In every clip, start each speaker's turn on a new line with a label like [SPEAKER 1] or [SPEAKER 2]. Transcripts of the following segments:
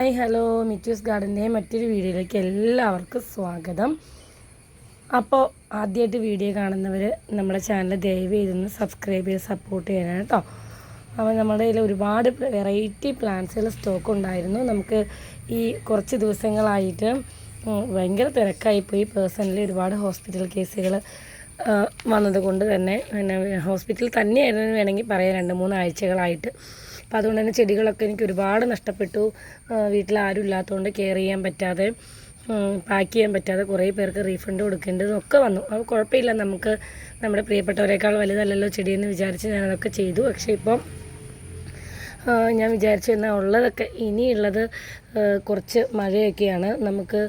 [SPEAKER 1] Hi hello മിറ്റൂസ് ഗാർഡൻ്റെ മറ്റൊരു വീഡിയോയിലേക്ക് എല്ലാവർക്കും സ്വാഗതം. അപ്പോൾ ആദ്യമായിട്ട് വീഡിയോ കാണുന്നവർ നമ്മുടെ ചാനൽ ദയവ് ചെയ്തൊന്ന് സബ്സ്ക്രൈബ് ചെയ്ത് സപ്പോർട്ട് ചെയ്യണം കേട്ടോ. അപ്പോൾ നമ്മുടെ കയ്യിൽ ഒരുപാട് വെറൈറ്റി പ്ലാന്റ്സുകൾ സ്റ്റോക്ക് ഉണ്ടായിരുന്നു. നമുക്ക് ഈ കുറച്ച് ദിവസങ്ങളായിട്ട് ഭയങ്കര തിരക്കായിപ്പോയി. പേഴ്സണലി ഒരുപാട് ഹോസ്പിറ്റൽ കേസുകൾ വന്നതുകൊണ്ട് തന്നെ ഹോസ്പിറ്റലിൽ തന്നെയായിരുന്നു വേണമെങ്കിൽ പറയാം 2-3 ആഴ്ചകളായിട്ട്. അപ്പോൾ അതുകൊണ്ട് തന്നെ ചെടികളൊക്കെ എനിക്ക് ഒരുപാട് നഷ്ടപ്പെട്ടു. വീട്ടിലാരും ഇല്ലാത്തതുകൊണ്ട് കെയർ ചെയ്യാൻ പറ്റാതെ പാക്ക് ചെയ്യാൻ പറ്റാതെ കുറേ പേർക്ക് റീഫണ്ട് കൊടുക്കേണ്ടതൊക്കെ വന്നു. അപ്പോൾ കുഴപ്പമില്ല, നമുക്ക് നമ്മുടെ പ്രിയപ്പെട്ടവരെക്കാൾ വലുതല്ലല്ലോ ചെടിയെന്ന് വിചാരിച്ച് ഞാനതൊക്കെ ചെയ്തു. പക്ഷേ ഇപ്പം ഞാൻ വിചാരിച്ചു എന്നാൽ ഉള്ളതൊക്കെ ഇനിയുള്ളത് കുറച്ച് മഴയൊക്കെയാണ്. നമുക്ക്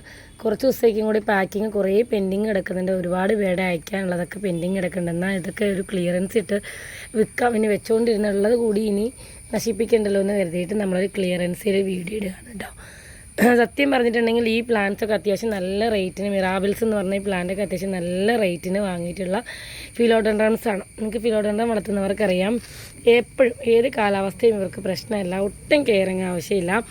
[SPEAKER 1] കുറച്ച് ദിവസത്തേക്കും കൂടി പാക്കിങ് കുറേ പെൻഡിങ് കിടക്കുന്നുണ്ട്. ഒരുപാട് പേരുടെ അയക്കാനുള്ളതൊക്കെ പെൻഡിങ് കിടക്കുന്നുണ്ട്. എന്നാൽ ഇതൊക്കെ ഒരു ക്ലിയറൻസ് ഇട്ട് വിൽക്കാം. ഇനി വെച്ചുകൊണ്ടിരുന്നുള്ളത് കൂടി ഇനി നശിപ്പിക്കണ്ടല്ലോ എന്ന് കരുതിയിട്ട് നമ്മളൊരു ക്ലിയറൻസിൽ വീഡിയോ ഇടുകയാണ് കേട്ടോ. സത്യം പറഞ്ഞിട്ടുണ്ടെങ്കിൽ ഈ പ്ലാന്റ്സൊക്കെ അത്യാവശ്യം നല്ല റേറ്റിന്, മിറാബിൾസ് എന്ന് പറഞ്ഞ ഈ പ്ലാന്റൊക്കെ അത്യാവശ്യം നല്ല റേറ്റിന് വാങ്ങിയിട്ടുള്ള ഫിലോഡെൻഡ്രൻസ് ആണ്. നിങ്ങൾക്ക് ഫിലോഡെൻഡ്രൻ വളർത്തുന്നവർക്കറിയാം, എപ്പോഴും ഏത് കാലാവസ്ഥയും ഇവർക്ക് പ്രശ്നമില്ല, ഒട്ടും കെയറിങ് ആവശ്യമില്ല.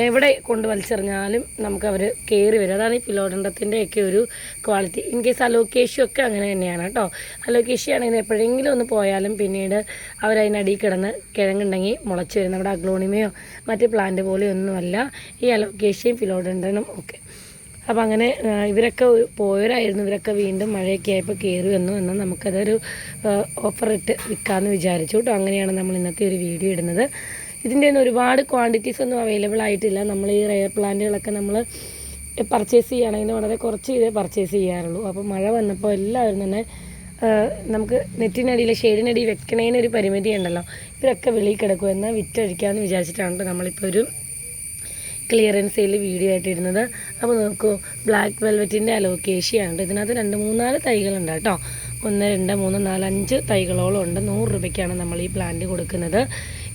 [SPEAKER 1] എവിടെ കൊണ്ട് വലിച്ചെറിഞ്ഞാലും നമുക്കവർ കയറി വരും. അതാണ് ഈ ഫിലോഡെൻഡ്രത്തിൻ്റെയൊക്കെ ഒരു ക്വാളിറ്റി. ഇൻ കേസ് അലോക്കേഷ്യ ഒക്കെ അങ്ങനെ തന്നെയാണ് കേട്ടോ. അലോക്കേഷ്യ ആണെങ്കിൽ എപ്പോഴെങ്കിലും ഒന്ന് പോയാലും പിന്നീട് അവരതിനടിയിൽ കിടന്ന് കിഴങ്ങുണ്ടെങ്കിൽ മുളച്ച് വരും. നമ്മുടെ അഗ്ലോണിമയോ മറ്റ് പ്ലാന്റ് പോലെയൊന്നുമല്ല ഈ അലോക്കേഷ്യയും ഫിലോഡെൻഡ്രനും ഒക്കെ. അപ്പോൾ അങ്ങനെ ഇവരൊക്കെ പോയവരായിരുന്നു. ഇവരൊക്കെ വീണ്ടും മഴയൊക്കെ ആയപ്പോൾ കയറി വന്നു. എന്നാൽ നമുക്കതൊരു ഓഫറിട്ട് വിൽക്കാമെന്ന് വിചാരിച്ചു കേട്ടോ. അങ്ങനെയാണ് നമ്മൾ ഇന്നത്തെ ഒരു വീഡിയോ ഇടുന്നത്. ഇതിൻ്റെ ഒന്നും ഒരുപാട് ക്വാണ്ടിറ്റീസ് ഒന്നും അവൈലബിൾ ആയിട്ടില്ല. നമ്മൾ ഈ റെയർ പ്ലാന്റുകളൊക്കെ നമ്മൾ പർച്ചേസ് ചെയ്യുകയാണെങ്കിൽ വളരെ കുറച്ച് ഇതേ പർച്ചേസ് ചെയ്യാറുള്ളൂ. അപ്പോൾ മഴ വന്നപ്പോൾ എല്ലാവരും തന്നെ നമുക്ക് നെറ്റിനടിയിൽ ഷെയ്ഡിനടി വെക്കണേനൊരു പരിമിതി ഉണ്ടല്ലോ, ഇവരൊക്കെ വെളിയിൽ കിടക്കും എന്നാൽ വിറ്റഴിക്കാമെന്ന് വിചാരിച്ചിട്ടാണ് നമ്മളിപ്പോൾ ഒരു ക്ലിയറൻസ് സെയിൽ വീഡിയോ ആയിട്ട് ഇടുന്നത്. അപ്പോൾ നോക്കൂ, ബ്ലാക്ക് വെൽവെറ്റിൻ്റെ അലോക്കേഷ്യയാണ്. ഇതിനകത്ത് 2-3-4 തൈകളുണ്ട് കേട്ടോ. 1, 2, 3, 4, 5 തൈകളോളം ഉണ്ട്. 100 രൂപയ്ക്കാണ് നമ്മൾ ഈ പ്ലാന്റ് കൊടുക്കുന്നത്.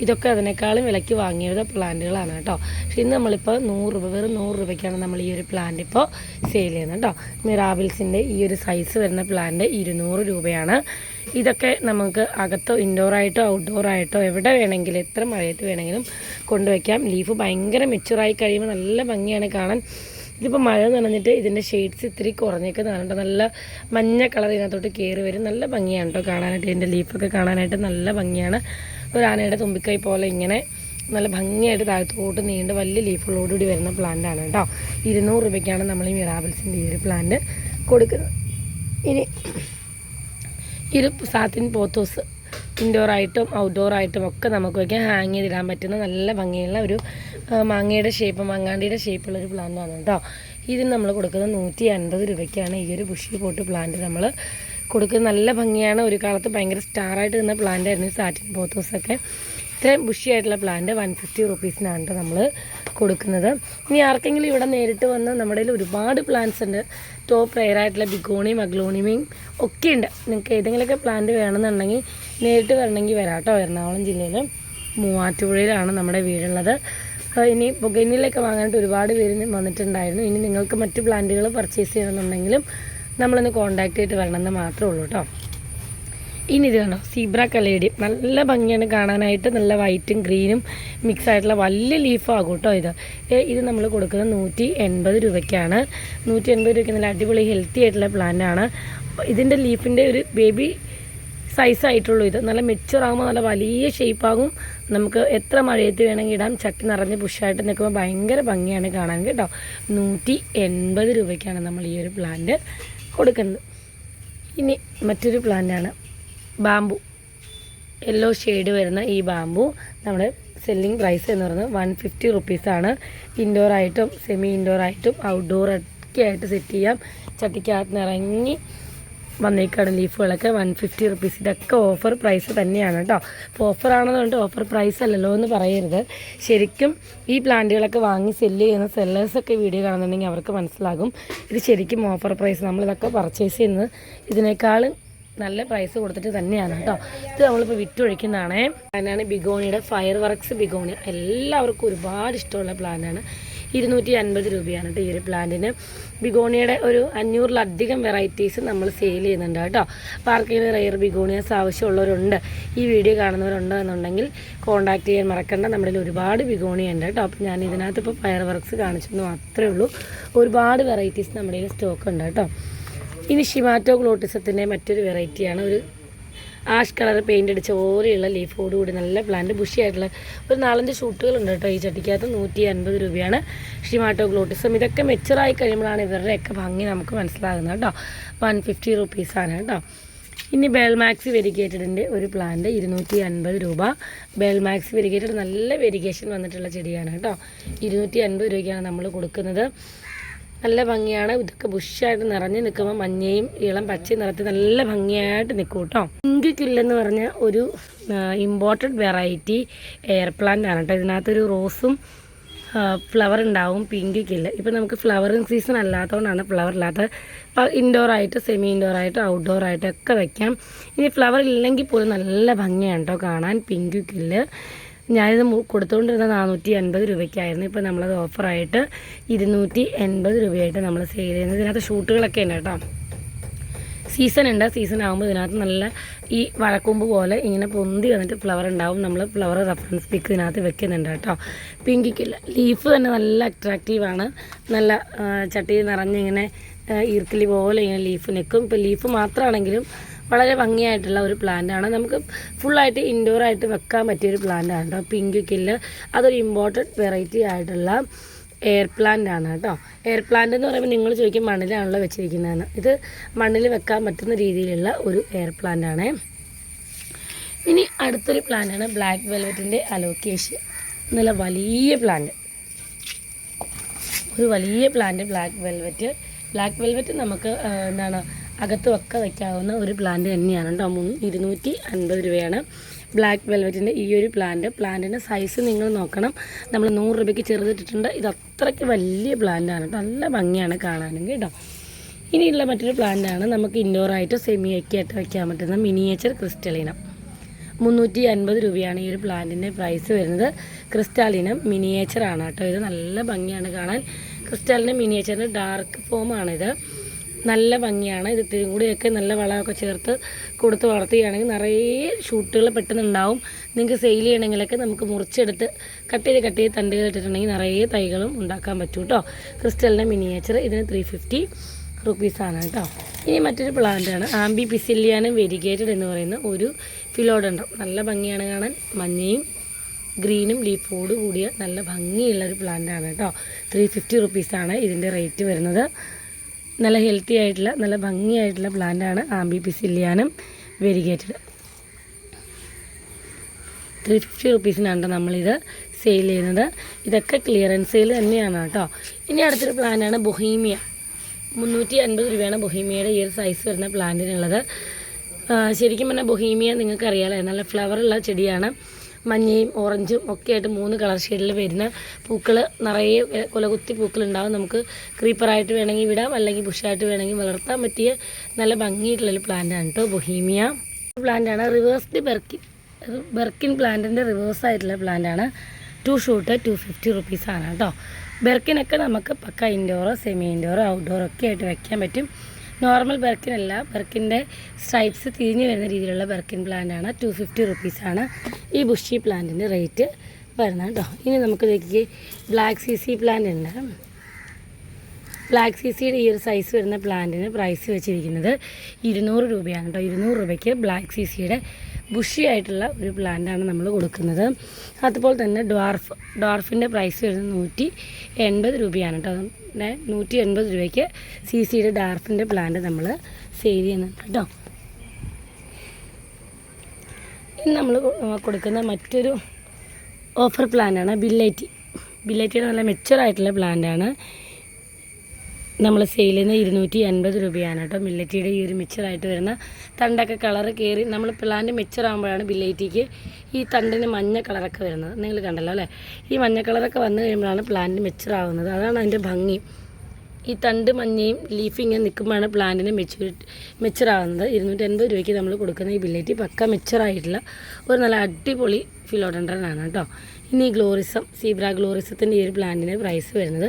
[SPEAKER 1] ഇതൊക്കെ അതിനേക്കാളും വിലയ്ക്ക് വാങ്ങിയത് പ്ലാന്റുകളാണ് കേട്ടോ. പക്ഷേ ഇന്ന് നമ്മളിപ്പോൾ 100 രൂപ, വെറും 100 രൂപയ്ക്കാണ് നമ്മൾ ഈ ഒരു പ്ലാന്റ് ഇപ്പോൾ സെയിൽ ചെയ്യുന്നത് കേട്ടോ. മിറാബിൾസിൻ്റെ ഈ ഒരു സൈസ് വരുന്ന പ്ലാന്റ് 200 രൂപയാണ്. ഇതൊക്കെ നമുക്ക് അകത്തോ ഇൻഡോറായിട്ടോ ഔട്ട്ഡോറായിട്ടോ എവിടെ വേണമെങ്കിലും എത്ര മഴയത്ത് വേണമെങ്കിലും കൊണ്ടുവയ്ക്കാം. ലീഫ് ഭയങ്കര മെച്ചുറായി കഴിയുമ്പോൾ നല്ല ഭംഗിയാണ് കാണാൻ. ഇതിപ്പോൾ മഴ നനഞ്ഞിട്ട് ഇതിൻ്റെ ഷെയ്ഡ്സ് ഇത്തിരി കുറഞ്ഞേക്കുന്നതാണ് കേട്ടോ. നല്ല മഞ്ഞ കളർ ഇതിനകത്തോട്ട് കയറി വരും. നല്ല ഭംഗിയാണ് കേട്ടോ കാണാനായിട്ട്. ഇതിൻ്റെ ലീഫൊക്കെ കാണാനായിട്ട് നല്ല ഭംഗിയാണ്. ഒരു ആനയുടെ തുമ്പിക്കൈ പോലെ ഇങ്ങനെ നല്ല ഭംഗിയായിട്ട് താഴത്തോട്ട് നീണ്ട് വലിയ ലീഫുകളോടുകൂടി വരുന്ന പ്ലാന്റാണ് കേട്ടോ. 200 രൂപയ്ക്കാണ് നമ്മൾ ഈ മിറാബിൾസിൻ്റെ ഈ ഒരു പ്ലാന്റ് കൊടുക്കുന്നത്. ഇനി ഈ ഒരു സാത്തിൻ പോത്തോസ് ഇൻഡോറായിട്ടും ഔട്ട്ഡോറായിട്ടും ഒക്കെ നമുക്ക് വയ്ക്കാൻ ഹാങ് ചെയ്തിടാൻ പറ്റുന്ന നല്ല ഭംഗിയുള്ള ഒരു മാങ്ങയുടെ ഷേപ്പ്, മാങ്ങാണ്ടിയുടെ ഷേപ്പുള്ളൊരു പ്ലാന്റാണ് കേട്ടോ. ഇതിന് നമ്മൾ കൊടുക്കുന്നത് 150 രൂപയ്ക്കാണ് ഈ ഒരു ബുഷി പോട്ട് പ്ലാന്റ് നമ്മൾ കൊടുക്കുന്നത്. നല്ല ഭംഗിയാണ്. ഒരു കാലത്ത് ഭയങ്കര സ്റ്റാറായിട്ട് നിന്ന പ്ലാന്റ് ആയിരുന്നു സാറ്റിൻ പോത്തോസൊക്കെ. ഇത്രയും ബുഷി ആയിട്ടുള്ള പ്ലാന്റ് 150 റുപ്പീസിനാണ് നമ്മൾ കൊടുക്കുന്നത്. ഇനി ആർക്കെങ്കിലും ഇവിടെ നേരിട്ട് വന്ന് നമ്മുടെ കയ്യിൽ ഒരുപാട് പ്ലാന്റ്സ് ഉണ്ട്. ടോപ്പ് റെയർ ആയിട്ടുള്ള ബിഗോണിയും അഗ്ലോണിമയും ഒക്കെ ഉണ്ട്. നിങ്ങൾക്ക് ഏതെങ്കിലുമൊക്കെ പ്ലാന്റ് വേണമെന്നുണ്ടെങ്കിൽ നേരിട്ട് വരണമെങ്കിൽ വരാം കേട്ടോ. എറണാകുളം ജില്ലയിൽ മൂവാറ്റുപുഴയിലാണ് നമ്മുടെ വീടുള്ളത്. ഇനി ബൊഗൈനിലൊക്കെ വാങ്ങാനായിട്ട് ഒരുപാട് പേര് വന്നിട്ടുണ്ടായിരുന്നു. ഇനി നിങ്ങൾക്ക് മറ്റ് പ്ലാന്റുകൾ പർച്ചേസ് ചെയ്യണമെന്നുണ്ടെങ്കിലും നമ്മളൊന്ന് കോൺടാക്റ്റ് ചെയ്തിട്ട് വരണമെന്ന് മാത്രമേ ഉള്ളൂ കേട്ടോ. ഇനി ഇത് കണ്ടോ, സീബ്ര കലേഡിയം. നല്ല ഭംഗിയാണ് കാണാനായിട്ട്. നല്ല വൈറ്റും ഗ്രീനും മിക്സ് ആയിട്ടുള്ള വലിയ ലീഫാകും കേട്ടോ. ഇത് നമ്മൾ കൊടുക്കുന്നത് 180 രൂപയ്ക്കാണ്. 180 രൂപയ്ക്ക് നല്ല അടിപൊളി ഹെൽത്തി ആയിട്ടുള്ള പ്ലാന്റാണ്. ഇതിൻ്റെ ലീഫിൻ്റെ ഒരു ബേബി സൈസായിട്ടുള്ളൂ. ഇത് നല്ല മെച്ചുറാകുമ്പോൾ നല്ല വലിയ ഷേപ്പാകും. നമുക്ക് എത്ര മഴയത്ത് വേണമെങ്കിൽ ഇടാം. ചട്ടി നിറഞ്ഞ് പുഷായിട്ട് നിൽക്കുമ്പോൾ ഭയങ്കര ഭംഗിയാണ് കാണാൻ കേട്ടോ. 180 രൂപയ്ക്കാണ് നമ്മൾ ഈ ഒരു പ്ലാന്റ് കൊടുക്കുന്നത്. ഇനി മറ്റൊരു പ്ലാന്റാണ് ബാമ്പു. യെല്ലോ ഷെയ്ഡ് വരുന്ന ഈ ബാമ്പു നമ്മുടെ സെല്ലിംഗ് പ്രൈസ് എന്ന് പറയുന്നത് 150 റുപ്പീസാണ്. ഇൻഡോറായിട്ടും സെമി ഇൻഡോറായിട്ടും ഔട്ട്ഡോറൊക്കെ ആയിട്ട് സെറ്റ് ചെയ്യാം. ചട്ടിക്കകത്ത് നിറങ്ങി വന്നേക്കാണ് ലീഫുകളൊക്കെ. 150 റുപ്പീസ്. ഇതൊക്കെ ഓഫർ പ്രൈസ് തന്നെയാണ് കേട്ടോ. അപ്പോൾ ഓഫറാണെന്നുകൊണ്ട് ഓഫർ പ്രൈസ് അല്ലല്ലോ എന്ന് പറയരുത്. ശരിക്കും ഈ പ്ലാന്റുകളൊക്കെ വാങ്ങി സെല്ല് ചെയ്യുന്ന സെല്ലേഴ്സൊക്കെ വീഡിയോ കാണുന്നുണ്ടെങ്കിൽ അവർക്ക് മനസ്സിലാകും ഇത് ശരിക്കും ഓഫർ പ്രൈസ്. നമ്മളിതൊക്കെ പർച്ചേസ് ചെയ്യുന്നത് ഇതിനേക്കാളും നല്ല പ്രൈസ് കൊടുത്തിട്ട് തന്നെയാണ് കേട്ടോ. ഇത് നമ്മളിപ്പോൾ വിറ്റൊഴിക്കുന്നതാണ്. പ്ലാനാണ് ബിഗോണിയുടെ ഫയർ വർക്ക്സ് ബിഗോണി. എല്ലാവർക്കും ഒരുപാട് ഇഷ്ടമുള്ള പ്ലാനാണ്. 250 രൂപയാണ് കേട്ടോ ഈ ഒരു പ്ലാന്റിന്. ബിഗോണിയയുടെ ഒരു 500-ലധികം വെറൈറ്റീസ് നമ്മൾ സെയിൽ ചെയ്യുന്നുണ്ട് കേട്ടോ. അപ്പോൾ ആർക്കെങ്കിലും റെയർ ബിഗോണിയാസ് ആവശ്യമുള്ളവരുണ്ട്, ഈ വീഡിയോ കാണുന്നവരുണ്ടോ എന്നുണ്ടെങ്കിൽ കോൺടാക്ട് ചെയ്യാൻ മറക്കണ്ട. നമ്മുടെ ഒരുപാട് ബിഗോണിയ ഉണ്ട് കേട്ടോ. അപ്പോൾ ഞാൻ ഇതിനകത്ത് ഇപ്പോൾ ഫയർ വർക്ക്സ് കാണിച്ചെന്ന് മാത്രമേ ഉള്ളൂ. ഒരുപാട് വെറൈറ്റീസ് നമ്മുടെ കയ്യിൽ സ്റ്റോക്ക് ഉണ്ട് കേട്ടോ. ഇനി ഷിമാറ്റോഗ്ലോട്ടിസത്തിൻ്റെ മറ്റൊരു വെറൈറ്റിയാണ്. ഒരു ആഷ് കളർ പെയിൻ്റ് അടിച്ച പോലെയുള്ള ലീഫോട് കൂടി നല്ല പ്ലാന്റ് ബുഷിയായിട്ടുള്ള ഒരു 4-5 ഷൂട്ടുകളുണ്ട് കേട്ടോ ഈ ചട്ടിക്കകത്ത്. 150 രൂപയാണ് ഷിമാറ്റോഗ്ലോട്ടിസം. ഇതൊക്കെ മെച്ചുറായി കഴിയുമ്പോഴാണ് ഇവരുടെയൊക്കെ ഭംഗി നമുക്ക് മനസ്സിലാകുന്നത് കേട്ടോ. 150 റുപ്പീസാണ് കേട്ടോ. ഇനി ബേൾമാക്സി വെരിഗേറ്റഡിൻ്റെ ഒരു പ്ലാന്റ് 250 രൂപ. ബേൾമാക്സി വെരിഗേറ്റഡ് നല്ല വെരിഗേഷൻ വന്നിട്ടുള്ള ചെടിയാണ് കേട്ടോ. 250 രൂപയ്ക്കാണ് നമ്മൾ കൊടുക്കുന്നത്. നല്ല ഭംഗിയാണ്. ഇതൊക്കെ ബുഷായിട്ട് നിറഞ്ഞ് നിൽക്കുമ്പോൾ മഞ്ഞയും ഇളം പച്ചയും നിറത്തിൽ നല്ല ഭംഗിയായിട്ട് നിൽക്കും കേട്ടോ. പിങ്ക് കില്ലെന്ന് പറഞ്ഞ ഒരു ഇമ്പോർട്ടഡ് വെറൈറ്റി എയർ പ്ലാന്റ് ആണ് കേട്ടോ. ഇതിനകത്തൊരു റോസും ഫ്ലവർ ഉണ്ടാവും. പിങ്ക് കില്ല് ഇപ്പോൾ നമുക്ക് ഫ്ലവറിങ് സീസൺ അല്ലാത്തതുകൊണ്ടാണ് ഫ്ലവർ ഇല്ലാത്തത്. ഇപ്പോൾ ഇൻഡോറായിട്ട് സെമി ഇൻഡോറായിട്ട് ഔട്ട്ഡോറായിട്ടൊക്കെ വെക്കാം. ഇനി ഫ്ലവർ ഇല്ലെങ്കിൽ പോലും നല്ല ഭംഗിയാണ് കേട്ടോ കാണാൻ പിങ്ക് കില്ല്. ഞാനിത് കൊടുത്തുകൊണ്ടിരുന്നത് 450 രൂപയ്ക്കായിരുന്നു. ഇപ്പോൾ നമ്മളത് ഓഫറായിട്ട് 280 രൂപയായിട്ട് നമ്മൾ സെയിൽ ചെയ്യുന്നത്. ഇതിനകത്ത് ഷൂട്ടുകളൊക്കെ ഉണ്ട് കേട്ടോ. സീസൺ ഉണ്ട്. സീസൺ ആകുമ്പോൾ ഇതിനകത്ത് നല്ല ഈ വഴക്കൊമ്പ് പോലെ ഇങ്ങനെ പൊന്തി വന്നിട്ട് ഫ്ലവർ ഉണ്ടാവും. നമ്മൾ ഫ്ലവർ റെഫറൻസ് പിക്ക് ഇതിനകത്ത് വെക്കുന്നുണ്ട് കേട്ടോ. പിങ്കിക്കില്ല ലീഫ് തന്നെ നല്ല അട്രാക്റ്റീവാണ്. നല്ല ചട്ടി നിറഞ്ഞിങ്ങനെ ഈർക്കിലി പോലെ ഇങ്ങനെ ലീഫ് നിൽക്കും. ഇപ്പോൾ ലീഫ് മാത്രമാണെങ്കിലും വളരെ ഭംഗിയായിട്ടുള്ള ഒരു പ്ലാന്റാണ്. നമുക്ക് ഫുള്ളായിട്ട് ഇൻഡോറായിട്ട് വെക്കാൻ പറ്റിയൊരു പ്ലാന്റാണ് കേട്ടോ പിങ്ക് കില്ല്. അതൊരു ഇമ്പോർട്ടൻറ്റ് വെറൈറ്റി ആയിട്ടുള്ള എയർ പ്ലാന്റ് ആണ് കേട്ടോ. എയർ പ്ലാന്റ് എന്ന് പറയുമ്പോൾ നിങ്ങൾ ചോദിക്കും മണ്ണിലാണല്ലോ വെച്ചിരിക്കുന്നതെന്ന്. ഇത് മണ്ണിൽ വെക്കാൻ പറ്റുന്ന രീതിയിലുള്ള ഒരു എയർ പ്ലാന്റ് ആണ്. ഇനി അടുത്തൊരു പ്ലാന്റാണ് ബ്ലാക്ക് വെൽവെറ്റിൻ്റെ അലോക്കേഷ്യ. നല്ല വലിയ പ്ലാന്റ്, ഒരു വലിയ plant black velvet. Black velvet നമുക്ക് എന്താണ് അകത്ത് ഒക്കെ വയ്ക്കാവുന്ന ഒരു പ്ലാന്റ് തന്നെയാണ് കേട്ടോ. 250 രൂപയാണ് ബ്ലാക്ക് വെൽവെറ്റിൻ്റെ ഈ ഒരു പ്ലാന്റിൻ്റെ സൈസ് നിങ്ങൾ നോക്കണം. നമ്മൾ 100 രൂപയ്ക്ക് ചെറുതിട്ടിട്ടുണ്ട്. ഇത് അത്രയ്ക്ക് വലിയ പ്ലാന്റാണ് കേട്ടോ. നല്ല ഭംഗിയാണ് കാണാനും കേട്ടോ. ഇനിയുള്ള മറ്റൊരു പ്ലാന്റാണ് നമുക്ക് ഇൻഡോറായിട്ട് സെമി ഒക്കെ ആയിട്ട് വയ്ക്കാൻ പറ്റുന്ന മിനിയേച്ചർ ക്രിസ്റ്റലിനം. 350 രൂപയാണ് ഈ ഒരു പ്ലാന്റിൻ്റെ പ്രൈസ് വരുന്നത്. ക്രിസ്റ്റാലിനം മിനിയേച്ചറാണ് കേട്ടോ. ഇത് നല്ല ഭംഗിയാണ് കാണാൻ. ക്രിസ്റ്റാലിനം മിനിയേച്ചറിൻ്റെ ഡാർക്ക് ഫോമാണിത്. നല്ല ഭംഗിയാണ്. ഇത് ഇത്തിരി കൂടിയൊക്കെ നല്ല വളമൊക്കെ ചേർത്ത് കൊടുത്ത് വളർത്തുകയാണെങ്കിൽ നിറയെ ഷൂട്ടുകൾ പെട്ടെന്നുണ്ടാവും. നിങ്ങൾക്ക് സെയിൽ ചെയ്യണമെങ്കിലൊക്കെ നമുക്ക് മുറിച്ചെടുത്ത് കട്ട് ചെയ്ത് തണ്ടുകൾ ഇട്ടിട്ടുണ്ടെങ്കിൽ നിറയെ തൈകളും ഉണ്ടാക്കാൻ പറ്റും കേട്ടോ. ക്രിസ്റ്റലിൻ്റെ മിനിയേച്ചർ ഇതിന് 350 റുപ്പീസാണ് കേട്ടോ. ഇനി മറ്റൊരു പ്ലാന്റാണ് ആംബി പിസില്ലിയാനും വെരിഗേറ്റഡ് എന്ന് പറയുന്ന ഒരു ഫിലോഡൻഡ്രം. നല്ല ഭംഗിയാണ് കാണാൻ. മഞ്ഞയും ഗ്രീനും ലീഫോട് കൂടിയ നല്ല ഭംഗിയുള്ളൊരു പ്ലാന്റാണ് കേട്ടോ. 350 റുപ്പീസാണ് ഇതിൻ്റെ റേറ്റ് വരുന്നത്. നല്ല ഹെൽത്തി ആയിട്ടുള്ള നല്ല ഭംഗിയായിട്ടുള്ള പ്ലാന്റാണ് ആംബി പിസില്ലിയാനും വെരിഗേറ്റഡ്. 350 റുപ്പീസിനാണ് നമ്മളിത് സെയിൽ ചെയ്യുന്നത്. ഇതൊക്കെ ക്ലിയറൻസ് സെയിൽ തന്നെയാണ് കേട്ടോ. ഇനി അടുത്തൊരു പ്ലാന്റാണ് ബൊഹീമിയ. 350 രൂപയാണ് ബൊഹീമിയയുടെ ഈ ഒരു സൈസ് വരുന്ന പ്ലാന്റിനുള്ളത്. ശരിക്കും പറഞ്ഞാൽ ബൊഹീമിയ നിങ്ങൾക്കറിയാമല്ലോ, നല്ല ഫ്ലവറുള്ള ചെടിയാണ്. മഞ്ഞയും ഓറഞ്ചും ഒക്കെ ആയിട്ട് 3 കളർ ഷെയ്ഡിൽ വരുന്ന പൂക്കൾ, നിറയെ കുലകുത്തി പൂക്കളുണ്ടാവും. നമുക്ക് ക്രീപ്പറായിട്ട് വേണമെങ്കിൽ വിടാം, അല്ലെങ്കിൽ ബുഷായിട്ട് വേണമെങ്കിൽ വളർത്താൻ പറ്റിയ നല്ല ഭംഗിയായിട്ടുള്ളൊരു പ്ലാന്റാണ് കേട്ടോ ബൊഹീമിയ. പ്ലാന്റാണ് റിവേഴ്സ്ഡ് ബെർക്കിൻ പ്ലാന്റിൻ്റെ റിവേഴ്സായിട്ടുള്ള പ്ലാന്റാണ്. 2 ഷൂട്ട് 250 റുപ്പീസാണ് കേട്ടോ. ബെർക്കിനൊക്കെ നമുക്ക് പക്ക ഇൻഡോറോ സെമി ഇൻഡോറോ ഔട്ട്ഡോറോ ഒക്കെ ആയിട്ട് വയ്ക്കാൻ പറ്റും. നോർമൽ ബെർക്കിനല്ല, ബെർക്കിൻ്റെ സ്ട്രൈപ്സ് തിരിഞ്ഞ് വരുന്ന രീതിയിലുള്ള ബെർക്കിൻ പ്ലാന്റാണ്. 250 റുപ്പീസാണ് ഈ ബുഷി പ്ലാന്റിൻ്റെ റേറ്റ് വരുന്നത് കേട്ടോ. ഇനി നമുക്ക് നോക്കി ബ്ലാക്ക് CC പ്ലാന്റ് ഉണ്ട്. ബ്ലാക്ക് CCയുടെ ഈ ഒരു സൈസ് വരുന്ന പ്ലാന്റിന് പ്രൈസ് വെച്ചിരിക്കുന്നത് 200 രൂപയാണ് കേട്ടോ. 200 രൂപയ്ക്ക് ബ്ലാക്ക് CCയുടെ ബുഷി ആയിട്ടുള്ള ഒരു പ്ലാന്റാണ് നമ്മൾ കൊടുക്കുന്നത്. അതുപോലെ തന്നെ ഡ്വാർഫിൻ്റെ പ്രൈസ് വരുന്നത് 180 രൂപയാണ് കേട്ടോ. 180 രൂപയ്ക്ക് CCയുടെ ഡാർഫിൻ്റെ പ്ലാന്റ് നമ്മൾ സെയിൽ ചെയ്യുന്നുണ്ട് കേട്ടോ. ഇനി നമ്മൾ കൊടുക്കുന്ന മറ്റൊരു ഓഫർ പ്ലാന്റാണ് ബില്ലറ്റിയുടെ നല്ല മെച്ചുറായിട്ടുള്ള പ്ലാന്റാണ് നമ്മൾ സെയിൽ ചെയ്യുന്നത്. 280 രൂപയാണ് കേട്ടോ. ബില്ലറ്റിയുടെ ഈ ഒരു മെച്ചുറായിട്ട് വരുന്ന തണ്ടൊക്കെ കളറ് കയറി നമ്മൾ പ്ലാന്റ് മെച്ചുറാകുമ്പോഴാണ് ബില്ലറ്റിക്ക് ഈ തണ്ടിന് മഞ്ഞ കളറൊക്കെ വരുന്നത്. നിങ്ങൾ കണ്ടല്ലോ അല്ലേ? ഈ മഞ്ഞ കളറൊക്കെ വന്നു കഴിയുമ്പോഴാണ് പ്ലാന്റ് മെച്ചുറാകുന്നത്. അതാണ് അതിൻ്റെ ഭംഗി. ഈ തണ്ട് മഞ്ഞയും ലീഫ് ഇങ്ങനെ നിൽക്കുമ്പോഴാണ് പ്ലാന്റിന് മെച്ചുറാകുന്നത്. 280 രൂപയ്ക്ക് നമ്മൾ കൊടുക്കുന്ന ഈ ബില്ലറ്റി പക്ക മെച്ചുറായിട്ടുള്ള ഒരു നല്ല അടിപൊളി ഫിലോഡൻഡ്രനാണ് കേട്ടോ. ഇനി ഗ്ലോറിസം സീബ്ര ഗ്ലോറിസത്തിൻ്റെ ഈ ഒരു പ്ലാന്റിന് പ്രൈസ് വരുന്നത്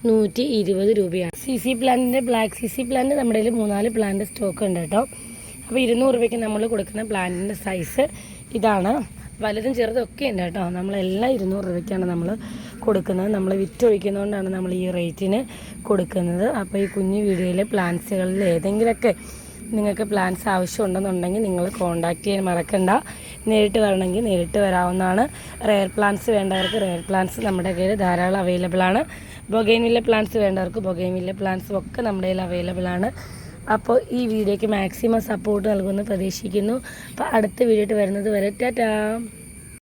[SPEAKER 1] 120 രൂപയാണ്. CC പ്ലാന്റിൻ്റെ ബ്ലാക്ക് CC പ്ലാന്റ് നമ്മുടെ കയ്യിൽ 3-4 പ്ലാന്റ് സ്റ്റോക്ക് ഉണ്ട് കേട്ടോ. അപ്പോൾ 200 രൂപയ്ക്ക് നമ്മൾ കൊടുക്കുന്ന പ്ലാന്റിൻ്റെ സൈസ് ഇതാണ്. വലുതും ചെറുതും ഒക്കെ ഉണ്ട് കേട്ടോ. നമ്മളെല്ലാം 200 രൂപയ്ക്കാണ് നമ്മൾ കൊടുക്കുന്നത്. നമ്മൾ വിറ്റൊഴിക്കുന്നതുകൊണ്ടാണ് നമ്മൾ ഈ റേറ്റിന് കൊടുക്കുന്നത്. അപ്പോൾ ഈ കുഞ്ഞു വീഡിയോയിലെ പ്ലാന്റ്സുകളിൽ ഏതെങ്കിലുമൊക്കെ നിങ്ങൾക്ക് പ്ലാൻസ് ആവശ്യമുണ്ടെന്നുണ്ടെങ്കിൽ നിങ്ങൾ കോൺടാക്റ്റ് ചെയ്യാൻ മറക്കണ്ട. നേരിട്ട് വരണമെങ്കിൽ നേരിട്ട് വരാവുന്നതാണ്. റെയർ പ്ലാന്റ്സ് വേണ്ടവർക്ക് റെയർ പ്ലാന്റ്സ് നമ്മുടെ കയ്യിൽ ധാരാളം അവൈലബിൾ ആണ്. ബൊഗൈൻവില്ല പ്ലാന്റ്സ് വേണ്ടവർക്ക് ബൊഗൈൻവില്ല പ്ലാന്റ്സും ഒക്കെ നമ്മുടെ കയ്യിൽ അവൈലബിൾ ആണ്. അപ്പോൾ ഈ വീഡിയോയ്ക്ക് മാക്സിമം സപ്പോർട്ട് നൽകുമെന്ന് പ്രതീക്ഷിക്കുന്നു. അപ്പോൾ അടുത്ത വീഡിയോ വരുന്നത് വരെ ടാറ്റാ.